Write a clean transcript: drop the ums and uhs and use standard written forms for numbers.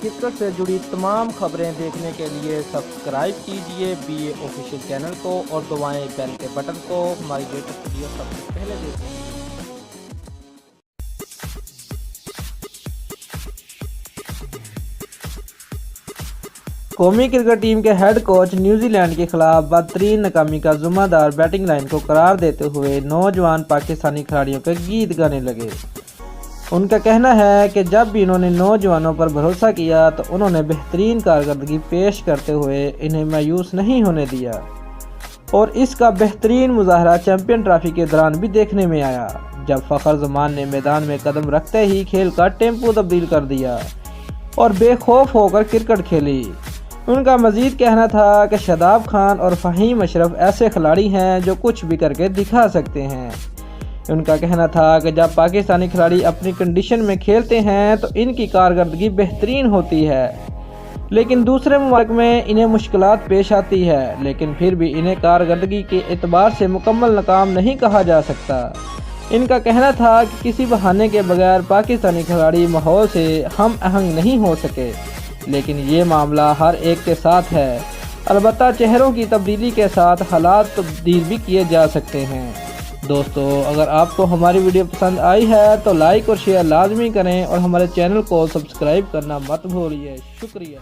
Cricket سے جڑی تمام خبریں دیکھنے کے لیے سبسکرائب کیجئے BA آفیشیل چینل کو اور دبائیں بیل کے بٹن کو۔ ہماری لیٹسٹ ویڈیو سب سے پہلے دیکھیں۔ قومی کرکٹ ٹیم کے ہیڈ کوچ نیوزی لینڈ کے خلاف بدترین ناکامی کا ذمہ دار بیٹنگ لائن کو قرار دیتے ہوئے نوجوان پاکستانی کھلاڑیوں کے گیت گانے لگے۔ ان کا کہنا ہے کہ جب بھی انہوں نے نوجوانوں پر بھروسہ کیا تو انہوں نے بہترین کارکردگی پیش کرتے ہوئے انہیں مایوس نہیں ہونے دیا، اور اس کا بہترین مظاہرہ چیمپئن ٹرافی کے دوران بھی دیکھنے میں آیا، جب فخر زمان نے میدان میں قدم رکھتے ہی کھیل کا ٹیمپو تبدیل کر دیا اور بے خوف ہو کر کرکٹ کھیلی۔ ان کا مزید کہنا تھا کہ شاداب خان اور فہیم اشرف ایسے کھلاڑی ہیں جو کچھ بھی کر کے دکھا سکتے ہیں۔ ان کا کہنا تھا کہ جب پاکستانی کھلاڑی اپنی کنڈیشن میں کھیلتے ہیں تو ان کی کارکردگی بہترین ہوتی ہے، لیکن دوسرے ممالک میں انہیں مشکلات پیش آتی ہے، لیکن پھر بھی انہیں کارکردگی کے اعتبار سے مکمل ناکام نہیں کہا جا سکتا۔ ان کا کہنا تھا کہ کسی بہانے کے بغیر پاکستانی کھلاڑی ماحول سے ہم آہنگ نہیں ہو سکے، لیکن یہ معاملہ ہر ایک کے ساتھ ہے۔ البتہ چہروں کی تبدیلی کے ساتھ حالات تبدیل بھی کیے جا سکتے ہیں۔ دوستو، اگر آپ کو ہماری ویڈیو پسند آئی ہے تو لائک اور شیئر لازمی کریں اور ہمارے چینل کو سبسکرائب کرنا مت بھولیے۔ شکریہ۔